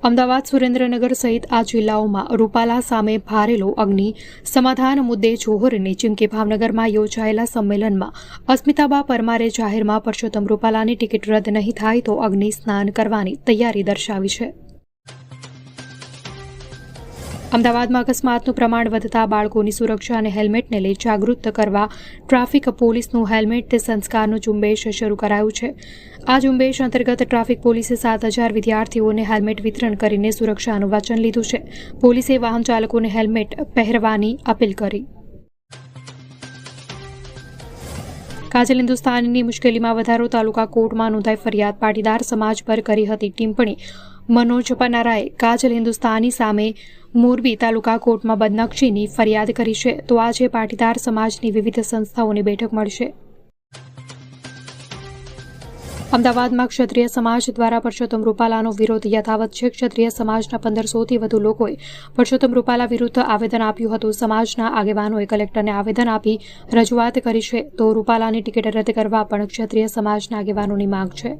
અમદાવાદ, સુરેન્દ્રનગર સહિત આ જિલ્લાઓમાં રૂપાલા સામે ભારેલો અગ્નિ સમાધાન મુદ્દે જોહર અને ચીમકી ભાવનગરમાં યોજાયેલા સંમેલનમાં અસ્મિતાબા પરમારે જાહેરમાં પરસોત્તમ રૂપાલાની ટિકિટ રદ નહીં થાય તો અગ્નિ સ્નાન કરવાની તૈયારી દર્શાવી છે. અમદાવાદમાં અકસ્માતનું પ્રમાણ વધતા બાળકોની સુરક્ષા અને હેલ્મેટને લઈ જાગૃત કરવા ટ્રાફિક પોલીસનું હેલ્મેટ સંસ્કારનું ઝુંબેશ શરૂ કરાયું છે. આ ઝુંબેશ અંતર્ગત ટ્રાફિક પોલીસે 7,000 વિદ્યાર્થીઓને હેલ્મેટ વિતરણ કરીને સુરક્ષાનું વચન લીધું છે. પોલીસે વાહન ચાલકોને હેલ્મેટ પહેરવાની અપીલ કરી. કાજલ હિન્દુસ્તાનીની મુશ્કેલીમાં વધારો તાલુકા કોર્ટમાં નોંધાઈ ફરિયાદ. પાટીદાર સમાજ પર કરી હતી ટિપ્પણી. મનોજ પનારાએ કાજલ હિન્દુસ્તાની સામે મોરબી તાલુકા કોર્ટમાં બદનક્ષીની ફરિયાદ કરી છે. તો આજે પાટીદાર સમાજની વિવિધ સંસ્થાઓની બેઠક મળશે. અમદાવાદમાં ક્ષત્રિય સમાજ દ્વારા પરસોત્તમ રૂપાલાનો વિરોધ યથાવત છે. ક્ષત્રિય સમાજના 1500થી વધુ લોકોએ પરસોત્તમ રૂપાલા વિરુદ્ધ આવેદન આપ્યું હતું. સમાજના આગેવાનોએ કલેક્ટરને આવેદન આપી રજૂઆત કરી છે. તો રૂપાલાની ટિકિટ રદ કરવા પણ ક્ષત્રિય સમાજના આગેવાનોની માંગ છે.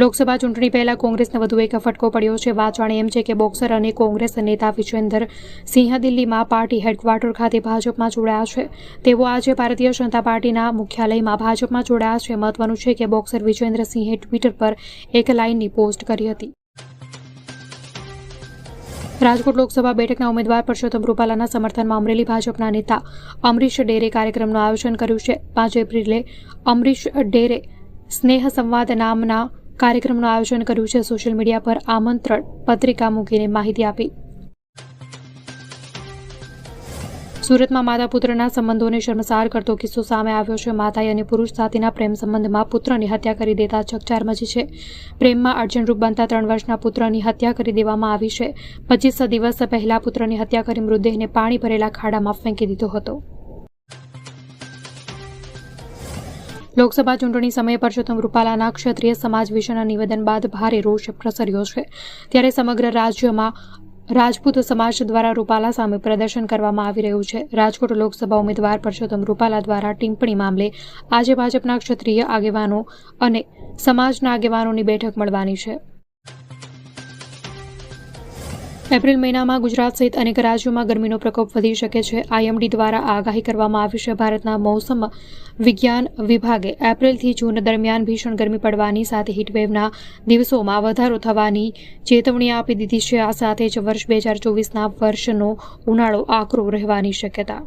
લોકસભા ચૂંટણી પહેલા કોંગ્રેસને વધુ એક ફટકો પડ્યો છે. વાત જાણે એમ છે કે બોક્સર અને કોંગ્રેસ નેતા વિજેન્દર સિંહ દિલ્હીમાં પાર્ટી હેડક્વાર્ટર ખાતે ભાજપમાં જોડાયા છે. તેઓ આજે ભારતીય જનતા પાર્ટીના મુખ્યાલયમાં ભાજપમાં જોડાયા છે. મહત્વનું છે કે બોક્સર વિજેન્દ્ર સિંહે ટ્વિટર પર એક લાઇનની પોસ્ટ કરી હતી. રાજકોટ લોકસભા બેઠકના ઉમેદવાર પરસોત્તમ રૂપાલાના સમર્થનમાં અમરેલી ભાજપના નેતા અમરીશ ડેરે કાર્યક્રમનું આયોજન કર્યું છે. 5 એપ્રિલે અમરીશ ડેરે સ્નેહ સંવાદ નામના કાર્યક્રમનું આયોજન કર્યું છે. સોશિયલ મીડિયા પર આમંત્રણ પત્રિકા મૂકીને માહિતી આપી. સુરતમાં માતા પુત્રના સંબંધોને શર્મસાર કરતો કિસ્સો સામે આવ્યો છે. માતાએ અને પુરુષ સાથેના પ્રેમ સંબંધમાં પુત્રની હત્યા કરી દેતા ચકચાર મચી છે. પ્રેમમાં અડચણરૂપ બનતા 3 વર્ષના પુત્રની હત્યા કરી દેવામાં આવી છે. 25 દિવસ પહેલા પુત્રની હત્યા કરી મૃતદેહને પાણી ભરેલા ખાડામાં ફેંકી દીધો હતો. લોકસભા ચૂંટણી સમયે પરસોત્તમ રૂપાલાના ક્ષત્રિય સમાજ વિશેના નિવેદન બાદ ભારે રોષ પ્રસર્યો છે. ત્યારે સમગ્ર રાજ્યમાં રાજપૂત સમાજ દ્વારા રૂપાલા સામે પ્રદર્શન કરવામાં આવી રહ્યું છે. રાજકોટ લોકસભા ઉમેદવાર પરસોત્તમ રૂપાલા દ્વારા ટિપ્પણી મામલે આજે ભાજપના ક્ષત્રિય આગેવાનો અને સમાજના આગેવાનોની બેઠક મળવાની છે. એપ્રિલ મહિનામાં ગુજરાત સહિત અનેક રાજ્યોમાં ગરમીનો પ્રકોપ વધી શકે છે. આઈએમડી દ્વારા આગાહી કરવામાં આવી છે. ભારતના મોસમ વિજ્ઞાન વિભાગે એપ્રિલથી જૂન દરમિયાન ભીષણ ગરમી પડવાની સાથે હીટવેવના દિવસોમાં વધારો થવાની ચેતવણી આપી દીધી છે. આ સાથે જ વર્ષ 2024ના વર્ષનો ઉનાળો આકરો રહેવાની શક્યતા.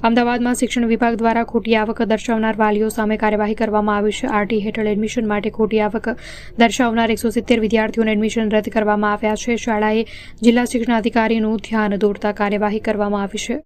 અમદાવાદમાં શિક્ષણ વિભાગ દ્વારા ખોટી આવક દર્શાવનાર વાલીઓ સામે કાર્યવાહી કરવામાં આવી છે. આરટી હેઠળ એડમિશન માટે ખોટી આવક દર્શાવનાર 170 વિદ્યાર્થીઓના એડમિશન રદ કરવામાં આવ્યા છે. શાળાએ જિલ્લા શિક્ષણાધિકારીનું ધ્યાન દોરતા કાર્યવાહી કરવામાં આવી છે.